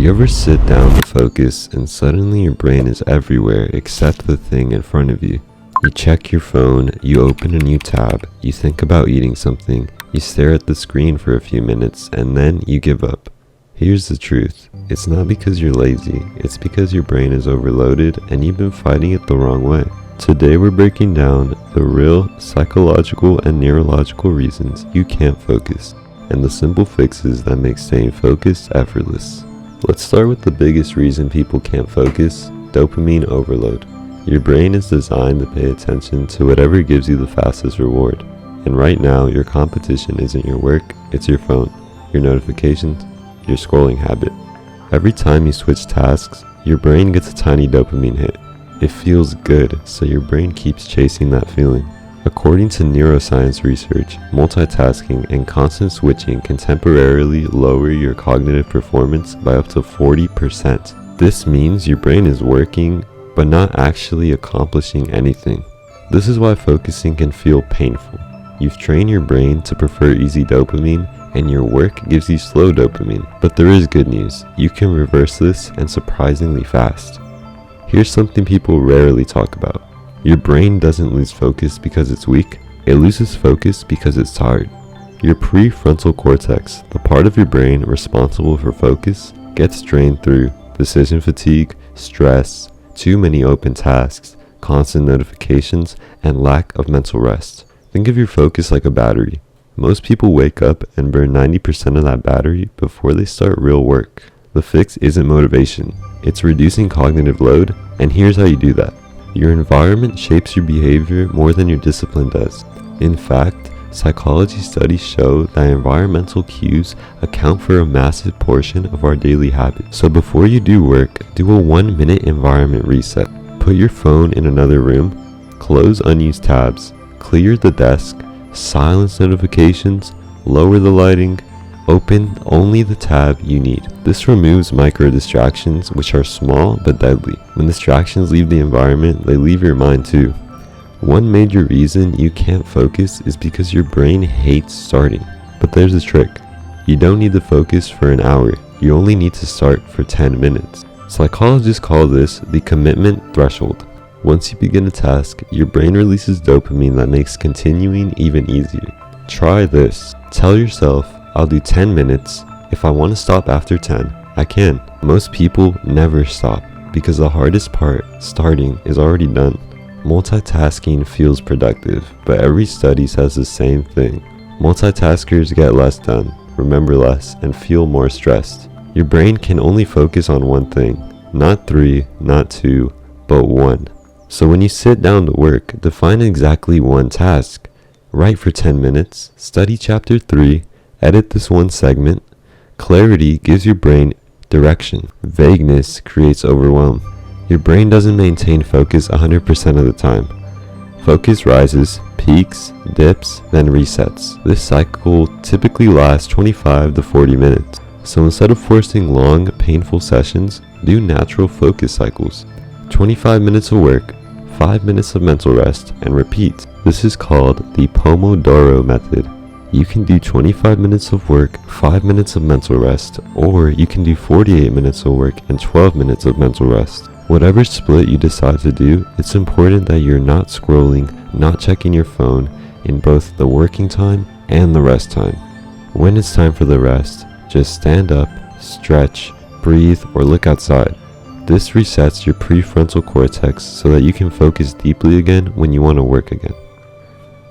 You ever sit down to focus and suddenly your brain is everywhere except the thing in front of you? You check your phone, you open a new tab, you think about eating something, you stare at the screen for a few minutes, and then you give up. Here's the truth. It's not because you're lazy, it's because your brain is overloaded and you've been fighting it the wrong way. Today we're breaking down the real psychological and neurological reasons you can't focus, and the simple fixes that make staying focused effortless. Let's start with the biggest reason people can't focus: dopamine overload. Your brain is designed to pay attention to whatever gives you the fastest reward. And right now, your competition isn't your work, it's your phone, your notifications, your scrolling habit. Every time you switch tasks, your brain gets a tiny dopamine hit. It feels good, so your brain keeps chasing that feeling. According to neuroscience research, multitasking and constant switching can temporarily lower your cognitive performance by up to 40%. This means your brain is working, but not actually accomplishing anything. This is why focusing can feel painful. You've trained your brain to prefer easy dopamine, and your work gives you slow dopamine. But there is good news. You can reverse this, and surprisingly fast. Here's something people rarely talk about. Your brain doesn't lose focus because it's weak, it loses focus because it's tired. Your prefrontal cortex, the part of your brain responsible for focus, gets drained through decision fatigue, stress, too many open tasks, constant notifications, and lack of mental rest. Think of your focus like a battery. Most people wake up and burn 90% of that battery before they start real work. The fix isn't motivation, it's reducing cognitive load, and here's how you do that. Your environment shapes your behavior more than your discipline does. In fact, psychology studies show that environmental cues account for a massive portion of our daily habits. So before you do work, do a 1-minute environment reset. Put your phone in another room, close unused tabs, clear the desk, silence notifications, lower the lighting, open only the tab you need. This removes micro distractions, which are small but deadly. When distractions leave the environment, they leave your mind too. One major reason you can't focus is because your brain hates starting. But there's a trick. You don't need to focus for an hour. You only need to start for 10 minutes. Psychologists call this the commitment threshold. Once you begin a task, your brain releases dopamine that makes continuing even easier. Try this. Tell yourself, I'll do 10 minutes. If I want to stop after 10, I can. Most people never stop because the hardest part, starting, is already done. Multitasking feels productive, but every study says the same thing. Multitaskers get less done, remember less, and feel more stressed. Your brain can only focus on one thing, not 3, not 2, but 1. So when you sit down to work, define exactly one task. Write for 10 minutes, study chapter 3, edit this one segment. Clarity gives your brain direction. Vagueness creates overwhelm. Your brain doesn't maintain focus 100% of the time. Focus rises, peaks, dips, then resets. This cycle typically lasts 25 to 40 minutes. So instead of forcing long, painful sessions, do natural focus cycles. 25 minutes of work, 5 minutes of mental rest, and repeat. This is called the Pomodoro method. You can do 25 minutes of work, 5 minutes of mental rest, or you can do 48 minutes of work and 12 minutes of mental rest. Whatever split you decide to do, it's important that you're not scrolling, not checking your phone in both the working time and the rest time. When it's time for the rest, just stand up, stretch, breathe, or look outside. This resets your prefrontal cortex so that you can focus deeply again when you want to work again.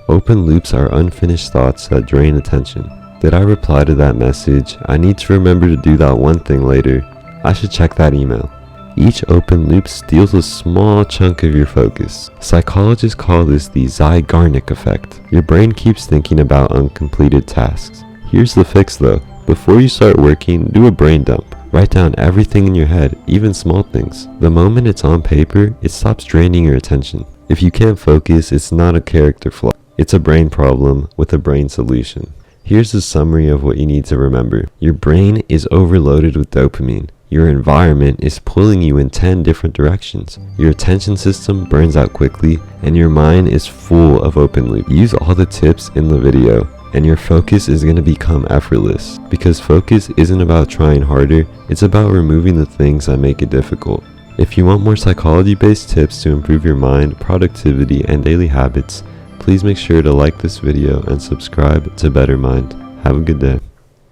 Open loops are unfinished thoughts that drain attention. Did I reply to that message? I need to remember to do that one thing later. I should check that email. Each open loop steals a small chunk of your focus. Psychologists call this the Zeigarnik effect. Your brain keeps thinking about uncompleted tasks. Here's the fix though. Before you start working, do a brain dump. Write down everything in your head, even small things. The moment it's on paper, it stops draining your attention. If you can't focus, it's not a character flaw. It's a brain problem with a brain solution. Here's a summary of what you need to remember. Your brain is overloaded with dopamine. Your environment is pulling you in 10 different directions. Your attention system burns out quickly, and your mind is full of open loop. Use all the tips in the video. and your focus is going to become effortless. Because focus isn't about trying harder, it's about removing the things that make it difficult. If you want more psychology-based tips to improve your mind, productivity, and daily habits, please make sure to like this video and subscribe to Better Mind. Have a good day.